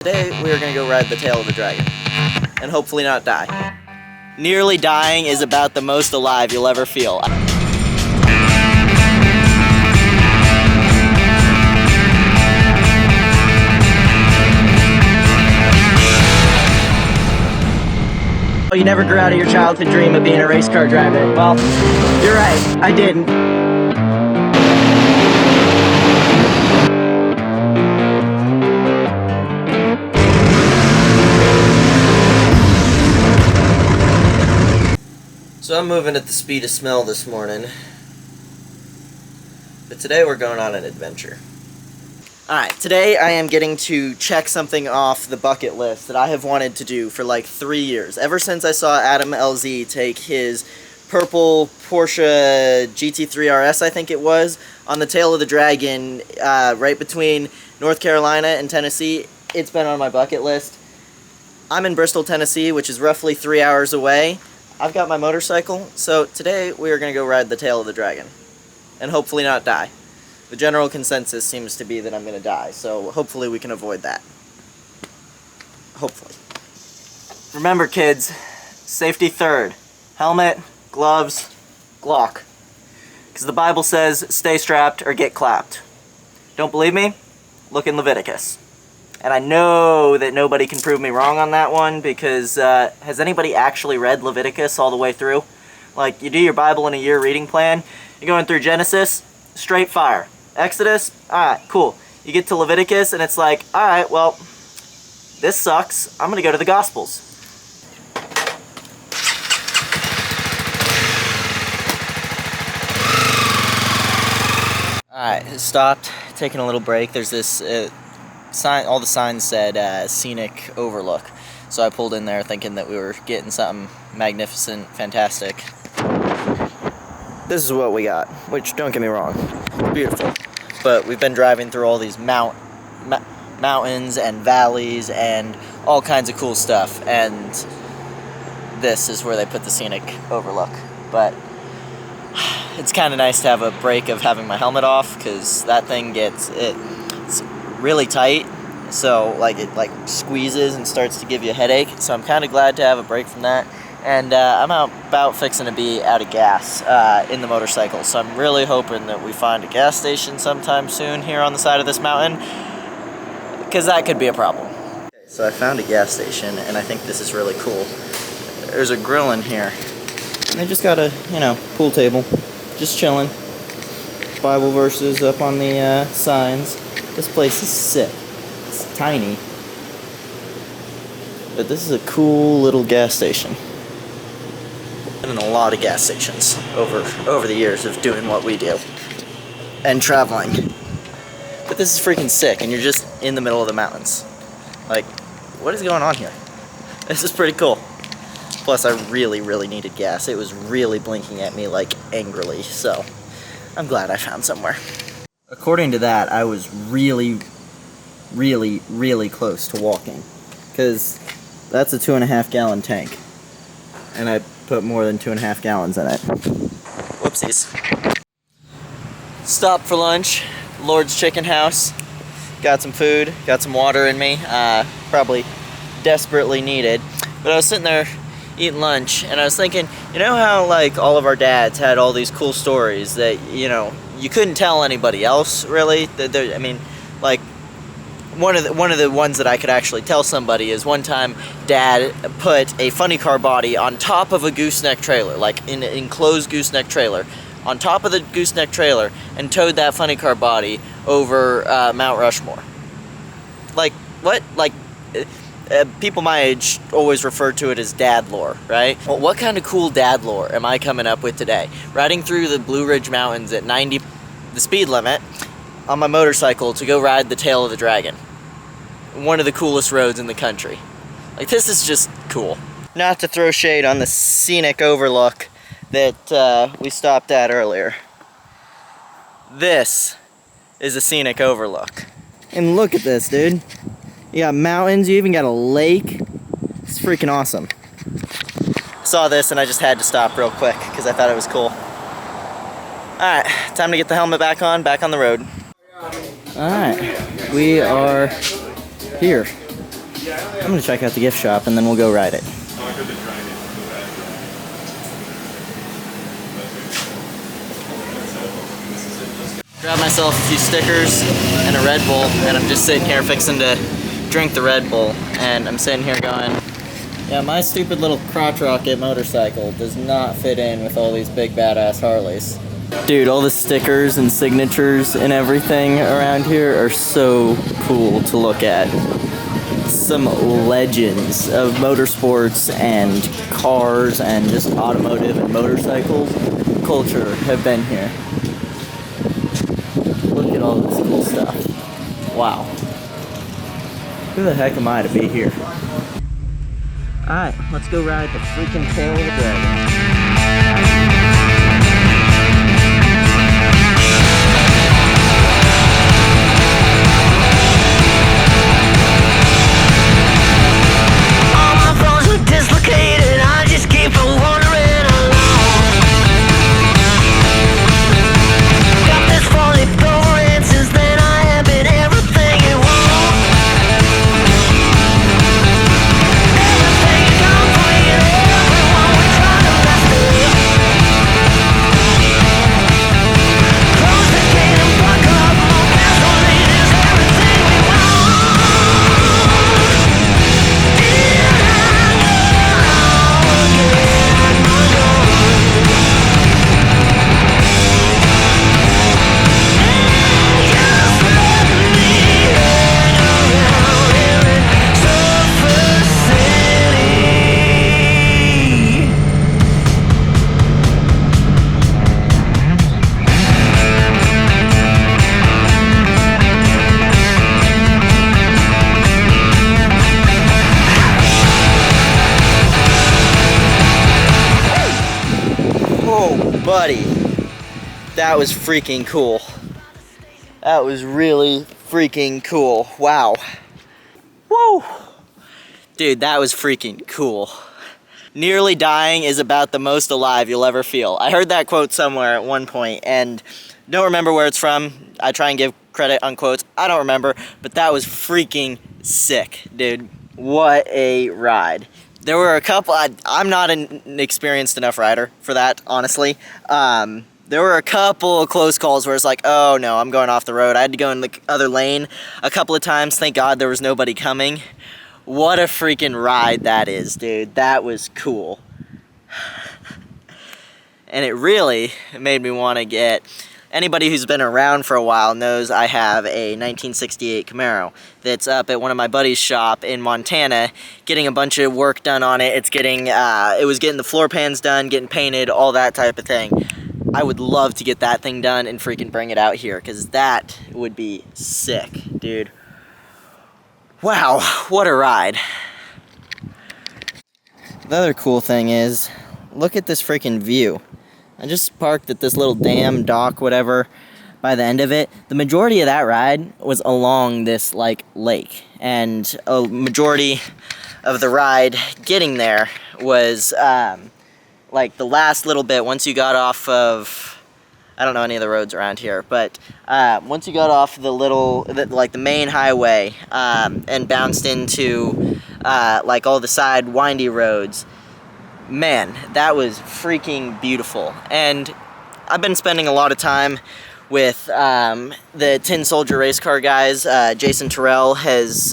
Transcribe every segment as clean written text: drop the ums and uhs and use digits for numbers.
Today we are going to go ride the tail of the dragon, and hopefully not die. Nearly dying is about the most alive you'll ever feel. Oh, you never grew out of your childhood dream of being a race car driver. Well, you're right, I didn't. So I'm moving at the speed of smell this morning, but today we're going on an adventure. Alright, today I am getting to check something off the bucket list that I have wanted to do for like 3 years. Ever since I saw Adam LZ take his purple Porsche GT3 RS, I think it was, on the tail of the dragon right between North Carolina and Tennessee. It's been on my bucket list. I'm in Bristol, Tennessee, which is roughly 3 hours away. I've got my motorcycle, so today we are going to go ride the tail of the dragon, and hopefully not die. The general consensus seems to be that I'm going to die, so hopefully we can avoid that. Hopefully. Remember, kids, safety third. Helmet, gloves, Glock. Because the Bible says, stay strapped or get clapped. Don't believe me? Look in Leviticus. And I know that nobody can prove me wrong on that one, because has anybody actually read Leviticus all the way through? Like, you do your Bible in a year reading plan, you're going through Genesis, straight fire. Exodus, alright, cool. You get to Leviticus, and it's like, alright, well, this sucks. I'm gonna go to the Gospels. Alright, stopped, taking a little break. There's this sign, all the signs said scenic overlook. So I pulled in there thinking that we were getting something magnificent, fantastic. This is what we got, which, don't get me wrong, beautiful. But we've been driving through all these mountains and valleys and all kinds of cool stuff, and this is where they put the scenic overlook. But it's kind of nice to have a break of having my helmet off, because that thing it's really tight, so it squeezes and starts to give you a headache. So I'm kind of glad to have a break from that. And I'm about fixing to be out of gas in the motorcycle, so I'm really hoping that we find a gas station sometime soon here on the side of this mountain, because that could be a problem. So I found a gas station, and I think this is really cool. There's a grill in here, and they just got a, pool table, just chilling. Bible verses up on the signs. This place is sick. It's tiny, but this is a cool little gas station. Been in a lot of gas stations over the years of doing what we do and traveling, but this is freaking sick, and you're just in the middle of the mountains. Like, what is going on here? This is pretty cool. Plus, I really needed gas. It was really blinking at me like angrily, so I'm glad I found somewhere. According to that, I was really close to walking, because that's a 2.5 gallon tank, and I put more than 2.5 gallons in it. Whoopsies. Stopped for lunch, Lord's Chicken House. Got some food, got some water in me, probably desperately needed. But I was sitting there eating lunch, and I was thinking, you know how all of our dads had all these cool stories that, you couldn't tell anybody else, really? I mean, one of the ones that I could actually tell somebody is one time Dad put a funny car body on top of a gooseneck trailer, like in an enclosed gooseneck trailer, on top of the gooseneck trailer, and towed that funny car body over Mount Rushmore. Like, what? People my age always refer to it as dad lore, right? Well, what kind of cool dad lore am I coming up with today? Riding through the Blue Ridge Mountains at 90, the speed limit, on my motorcycle to go ride the tail of the dragon. One of the coolest roads in the country. This is just cool. Not to throw shade on the scenic overlook that we stopped at earlier. This is a scenic overlook. And look at this, dude. You got mountains, you even got a lake. It's freaking awesome. Saw this and I just had to stop real quick because I thought it was cool. Alright, time to get the helmet back on the road. Alright, we are here. I'm gonna check out the gift shop and then we'll go ride it. Grab myself a few stickers and a Red Bull, and I'm just sitting here fixing to drink the Red Bull, and I'm sitting here going, yeah, my stupid little crotch rocket motorcycle does not fit in with all these big badass Harleys. Dude, all the stickers and signatures and everything around here are so cool to look at. Some legends of motorsports and cars and just automotive and motorcycle culture have been here. Look at all this cool stuff. Wow. Who the heck am I to be here? Alright, let's go ride the freaking tail of the dragon. Buddy, that was freaking cool. That was really freaking cool. Wow. Woo! Dude, that was freaking cool. Nearly dying is about the most alive you'll ever feel. I heard that quote somewhere at one point and don't remember where it's from. I try and give credit on quotes. I don't remember, but that was freaking sick, dude. What a ride. There were a couple, I'm not an experienced enough rider for that, honestly. There were a couple of close calls where it's like, oh no, I'm going off the road. I had to go in the other lane a couple of times. Thank God there was nobody coming. What a freaking ride that is, dude. That was cool. And it really made me want to get... Anybody who's been around for a while knows I have a 1968 Camaro that's up at one of my buddy's shop in Montana, getting a bunch of work done on it. It's getting, it was getting the floor pans done, getting painted, all that type of thing. I would love to get that thing done and freaking bring it out here, because that would be sick, dude. Wow, what a ride. The other cool thing is, look at this freaking view. I just parked at this little dam, dock, whatever, by the end of it. The majority of that ride was along this, like, lake. And a majority of the ride getting there was, like, the last little bit, once you got off of, I don't know any of the roads around here, but once you got off the little, like, the main highway, and bounced into, like, all the side windy roads, man, that was freaking beautiful. And I've been spending a lot of time with the Tin Soldier race car guys. Jason Terrell has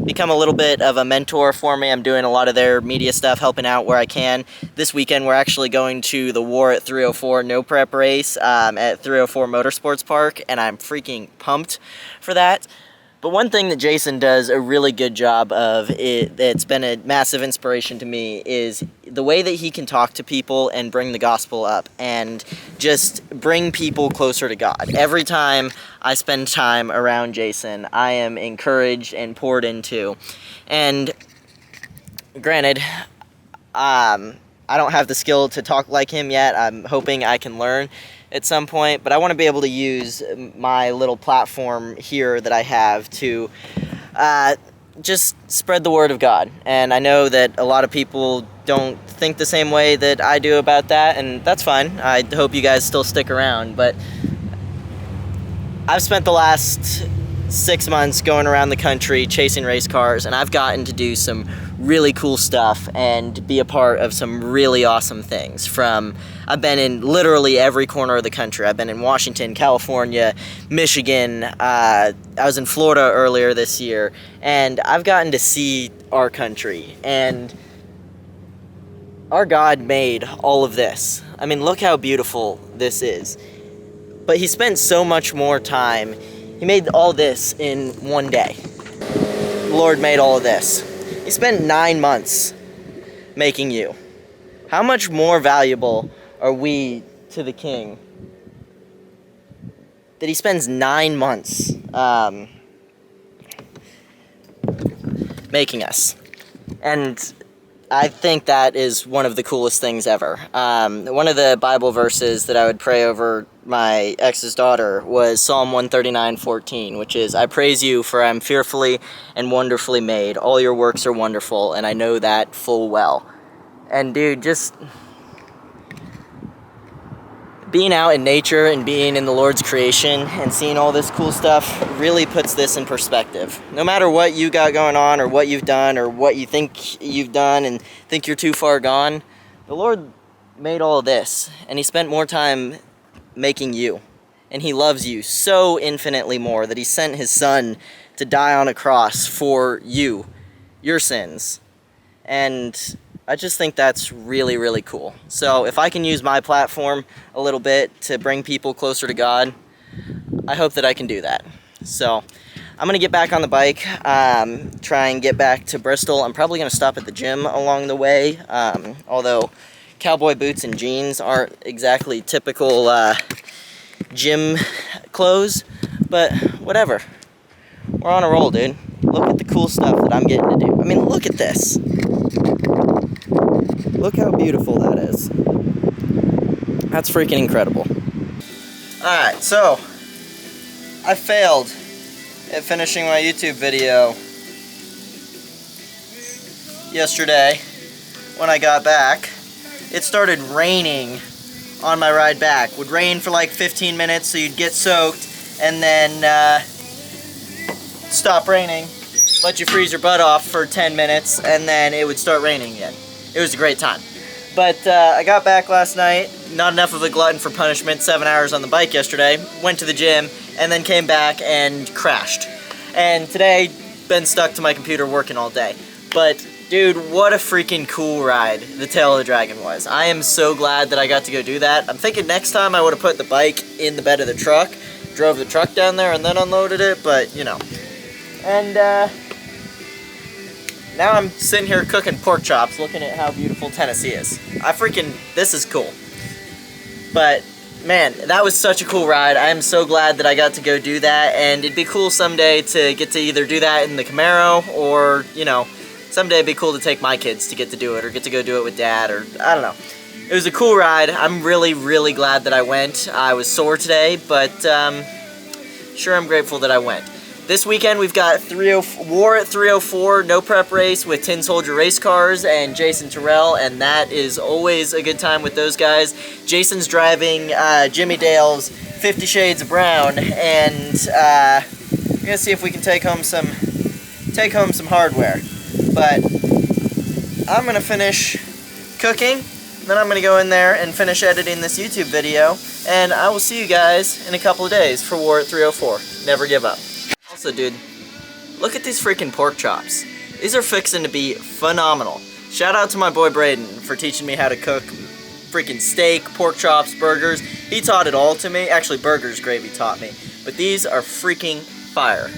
become a little bit of a mentor for me. I'm doing a lot of their media stuff, helping out where I can. This weekend we're actually going to the War at 304 No Prep race at 304 Motorsports Park, and I'm freaking pumped for that. But one thing that Jason does a really good job of, that's been a massive inspiration to me, is the way that he can talk to people and bring the gospel up and just bring people closer to God. Every time I spend time around Jason, I am encouraged and poured into. And granted, I don't have the skill to talk like him yet. I'm hoping I can learn at some point, but I want to be able to use my little platform here that I have to just spread the word of God. And I know that a lot of people don't think the same way that I do about that, and that's fine. I hope you guys still stick around, but I've spent the last 6 months going around the country chasing race cars, and I've gotten to do some really cool stuff and be a part of some really awesome things. I've been in literally every corner of the country. I've been in Washington, California, Michigan. I was in Florida earlier this year, and I've gotten to see our country, and our God made all of this. I mean, look how beautiful this is. But he spent so much more time. He made all this in one day. The Lord made all of this. He spent 9 months making you. How much more valuable are we to the King that he spends 9 months making us? And I think that is one of the coolest things ever. One of the Bible verses that I would pray over my ex's daughter was Psalm 139:14, which is, I praise you for I am fearfully and wonderfully made. All your works are wonderful, and I know that full well. And dude, just being out in nature and being in the Lord's creation and seeing all this cool stuff really puts this in perspective. No matter what you got going on or what you've done or what you think you've done and think you're too far gone, the Lord made all of this, and he spent more time making you. And he loves you so infinitely more that he sent his son to die on a cross for you, your sins. And I just think that's really, really cool. So if I can use my platform a little bit to bring people closer to God, I hope that I can do that. So I'm going to get back on the bike, try and get back to Bristol. I'm probably going to stop at the gym along the way, although cowboy boots and jeans aren't exactly typical gym clothes, but whatever. We're on a roll, dude. Look at the cool stuff that I'm getting to do. I mean, look at this. Look how beautiful that is. That's freaking incredible. Alright, so I failed at finishing my YouTube video yesterday when I got back. It started raining on my ride back. Would rain for like 15 minutes, so you'd get soaked, and then stop raining, let you freeze your butt off for 10 minutes, and then it would start raining again. It was a great time. But I got back last night, not enough of a glutton for punishment, 7 hours on the bike yesterday, went to the gym, and then came back and crashed. And today, been stuck to my computer working all day. But dude, what a freaking cool ride the Tail of the Dragon was. I am so glad that I got to go do that. I'm thinking next time I would have put the bike in the bed of the truck, drove the truck down there, and then unloaded it, but, you know. And, now I'm sitting here cooking pork chops, looking at how beautiful Tennessee is. This is cool. But, man, that was such a cool ride. I am so glad that I got to go do that, and it'd be cool someday to get to either do that in the Camaro, or, you know, someday it'd be cool to take my kids to get to do it, or get to go do it with Dad, or, I don't know. It was a cool ride. I'm really, really glad that I went. I was sore today, but, sure, I'm grateful that I went. This weekend we've got War at 304 No Prep Race with Tin Soldier Race Cars and Jason Terrell, and that is always a good time with those guys. Jason's driving Jimmy Dale's 50 Shades of Brown, and we're gonna see if we can take home some hardware. But I'm gonna finish cooking, then I'm gonna go in there and finish editing this YouTube video, and I will see you guys in a couple of days for War at 304. Never give up. Also, dude, look at these freaking pork chops. These are fixing to be phenomenal. Shout out to my boy Braden for teaching me how to cook freaking steak, pork chops, burgers. He taught it all to me. Actually, burgers gravy taught me. But these are freaking fire.